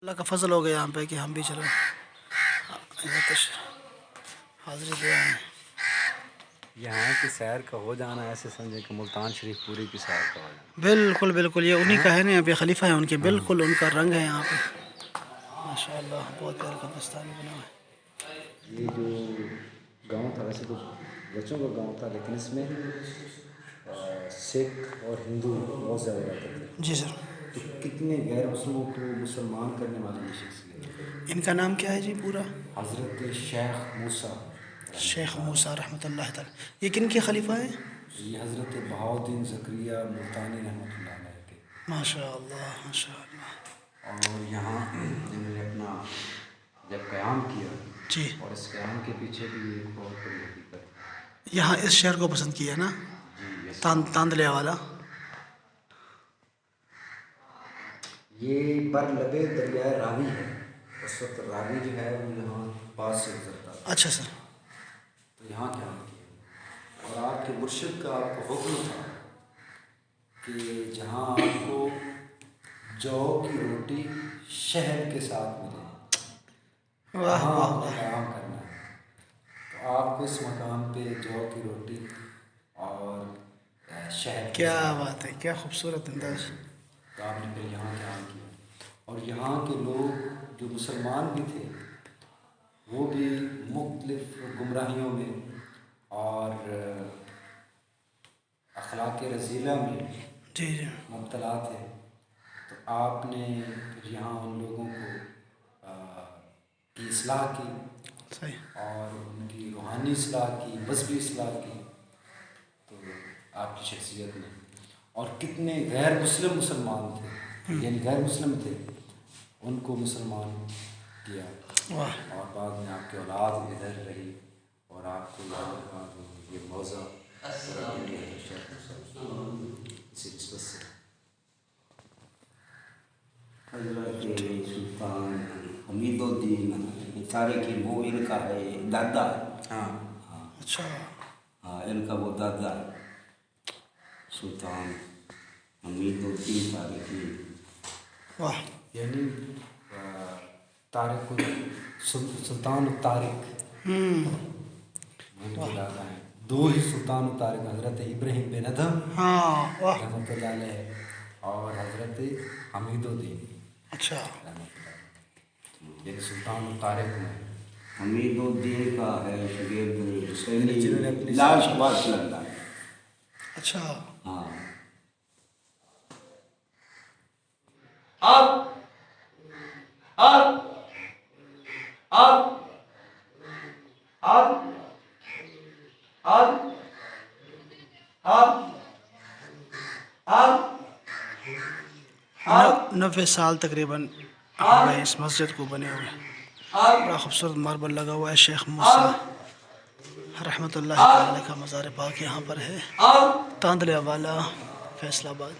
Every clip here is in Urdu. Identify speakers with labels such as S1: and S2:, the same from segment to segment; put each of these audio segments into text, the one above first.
S1: اللہ کا فضل ہو گیا یہاں پہ کہ ہم بھی چلو حاضری دے آئے ہیں۔
S2: یہاں کی سیر کا ہو جانا ایسے سمجھے کہ ملتان شریف پوری کی سیر کا ہو جانا۔
S1: بالکل بالکل، یہ انہی کا ہے نا، یہاں پہ خلیفہ ہیں ان کے، بالکل ان کا رنگ ہے یہاں پہ ماشاء اللہ، بہت پیارا قبرستان بنا ہوا ہے۔
S2: یہ جو گاؤں تھا ویسے تو بچوں کا گاؤں تھا، لیکن اس میں سکھ اور ہندو بہت زیادہ رہتے تھے۔
S1: جی سر۔
S2: تو کتنے غیر مسلموں کو مسلمان کرنے والی یہ شخصیت؟
S1: ان کا نام کیا ہے جی پورا؟
S2: حضرت شیخ موسیٰ
S1: شیخ موسیٰ رحمۃ اللہ تعالی۔ یہ کن کے خلیفہ ہیں؟
S2: یہ حضرت بہاؤالدین زکریا ملتانی رحمۃ اللہ علیہ کے۔
S1: ماشاء اللہ ماشاء اللہ۔
S2: اور یہاں انہوں نے اپنا جب قیام کیا
S1: جی،
S2: اور اس قیام کے پیچھے بھی ایک بہت بڑی حقیقت ہے۔
S1: یہاں اس شہر کو پسند کیا نا، تاندلیا والا۔
S2: یہ بر لبے دریائے راوی ہے، اس وقت راوی جو ہے وہ یہاں پاس سے گزرتا تھا۔
S1: اچھا سر۔
S2: تو یہاں کیا کیا اور آپ کے مرشد کا آپ کو حکم تھا کہ جہاں آپ کو جو کی روٹی شہد کے ساتھ ملے
S1: واہ
S2: وہاں
S1: واہ
S2: آپ کو
S1: واہ،
S2: قیام کرنا ہے۔ تو آپ کو اس مقام پہ جو کی روٹی اور شہد کے
S1: کیا
S2: ساتھ،
S1: بات ہے، کیا خوبصورت انداز۔
S2: تو آپ نے پھر یہاں قیام کیا۔ اور یہاں کے لوگ جو مسلمان بھی تھے وہ بھی مختلف گمراہیوں میں اور اخلاق رذیلہ میں
S1: جی جی،
S2: مبتلا تھے۔ تو آپ نے پھر یہاں ان لوگوں کو کی اصلاح کی
S1: صحیح۔
S2: اور ان کی روحانی اصلاح کی، مذہبی اصلاح کی، تو آپ کی شخصیت نے۔ اور کتنے غیر مسلم مسلمان تھے، یعنی غیر مسلم تھے، ان کو مسلمان کیا۔
S1: واہ،
S2: اور بعد میں آپ کی اولاد ادھر رہی اور آپ کو یہ موضوع اسی نسبت سے
S3: حضرت سلطان حمید الدین طارق وہ ان کا ہے دادا ہے۔
S2: ہاں
S1: اچھا،
S3: ہاں ان کا وہ دادا ہے سلطان حمید الدین طارقی۔
S1: واہ،
S2: یعنی طارق سلطان الطارق ان کے دادا ہیں۔ دو ہی سلطان الطارق، حضرت ابراہیم بن ادھم
S1: ہاں، واہ،
S2: رحمۃ اللہ علیہ اور حضرت حمید الدین
S1: اچھا،
S2: رحمۃ اللہ علیہ، یعنی سلطان الطارق میں
S3: حمید الدین کا ہے شگرد
S2: جنہوں نے
S3: حسینی
S2: اپنی
S3: لال شباز لگا۔
S1: اچھا۔
S3: ہاں
S4: اب اب اب اب اب اب اب
S1: 90 سال تقریباً ہو گئے اس مسجد کو بنے ہوئے، بڑا خوبصورت ماربل لگا ہوا ہے۔ شیخ موسیٰ رحمۃ اللہ علیہ کا مزار پاک یہاں پر ہے، تاندلیا والا، فیصل آباد۔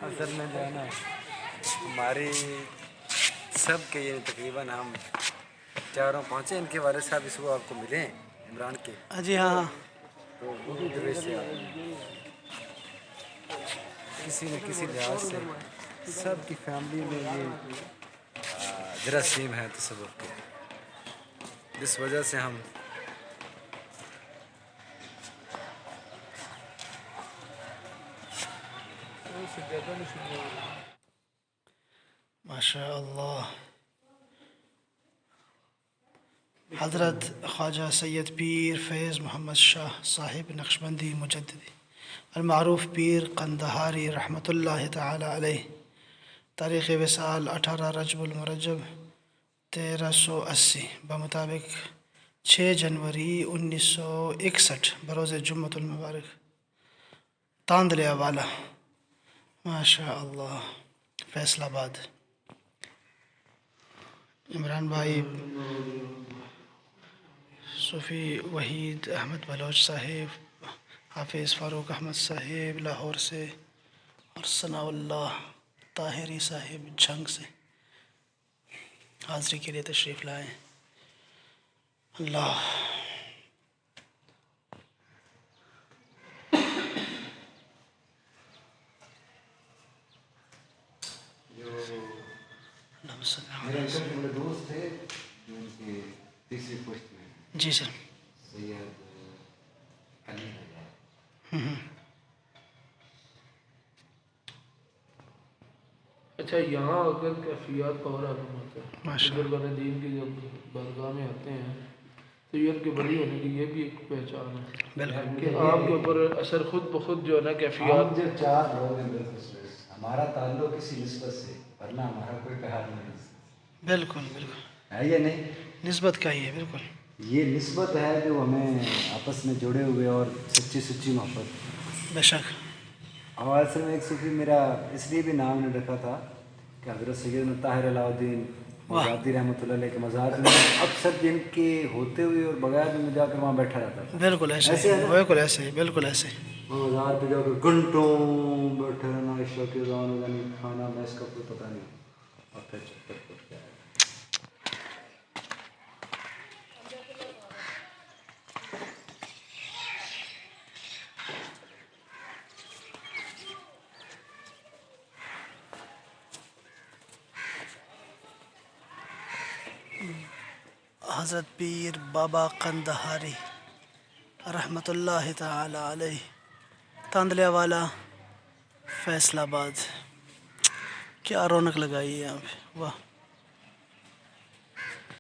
S2: اصل میں جو ہے نا ہماری سب کے یہ تقریباً ہم چاروں پانچیں ان کے والد صاحب اس کو آپ کو ملے ہیں عمران کے،
S1: جی ہاں،
S2: تو وہ بھی درویش سے آئے ہیں۔ کسی نہ کسی لحاظ سے سب کی فیملی میں یہ جراثیم ہے تصوف کے، جس وجہ سے ہم
S1: ماشاء اللہ۔ حضرت خواجہ سید پیر فیض محمد شاہ صاحب نقشبندی مجددی المعروف پیر قندہاری رحمۃ اللہ تعالی علیہ، تاریخ وصال 18 رجب المرجب 1380 بمطابق 6 جنوری 1961 بروز جمعۃ المبارک، تاندلیا والا، ماشاء اللہ فیصل آباد. عمران بھائی صوفی وحید احمد بلوچ صاحب، حافظ فاروق احمد صاحب لاہور سے، اور ثناء اللہ طاہری صاحب جھنگ سے حاضری کے لیے تشریف لائے. اللہ اللہم صل علی
S2: میرے انکل کے بڑے دوست تھے جو ان کے تیسری پشت میں
S1: جی سر.
S2: سید علی ہے.
S4: اچھا یہاں اگر کیفیات کا اور عالم ہوتا ہے،
S1: ماشاء
S4: بزرگان دین کی جب بارگاہ میں آتے ہیں تو یہ ان کے بری ہونے کی یہ بھی ایک پہچان ہے
S1: بالکل
S4: کہ آپ کے اوپر اثر خود بخود جو ہے نا
S2: ہم
S4: کیفیات.
S2: جو چار لوگ ہیں بالخصوص ہمارا تعلق کسی نسبت سے، ورنہ ہمارا کوئی پیار نہیں
S1: بالکل بالکل
S2: ہے یا نہیں.
S1: نسبت کا ہی ہے. بالکل
S2: یہ نسبت ہے جو ہمیں آپس میں جڑے ہوئے اور سچی سچی محبت.
S1: بے شک.
S2: اور اصل میں ایک صوفی میرا اس لیے بھی نام نے رکھا تھا کہ حضرت سید طاہر علاء الدین
S1: واہ.
S2: مغازی رحمۃ اللہ علیہ کے مزار میں اکثر دن کے ہوتے ہوئے اور بغیر میں جا کر وہاں بیٹھا رہتا تھا.
S1: بالکل ایسے
S2: ایسے ہے
S1: ہی.
S2: نا؟
S1: بالکل ایسے ہی. بالکل ایسے ہی.
S2: وہاں مزار پہ جا کر گھنٹوں بیٹھے رہنا، عشاء کے اذان یعنی کھانا میں اس کا کوئی پتہ نہیں، اور پھر چکر پٹ کے آیا.
S1: حضرت پیر بابا قندہاری رحمۃ اللہ تعالی علیہ، تاندلیا والا فیصل آباد. کیا رونق لگائی ہے یہاں پہ. واہ.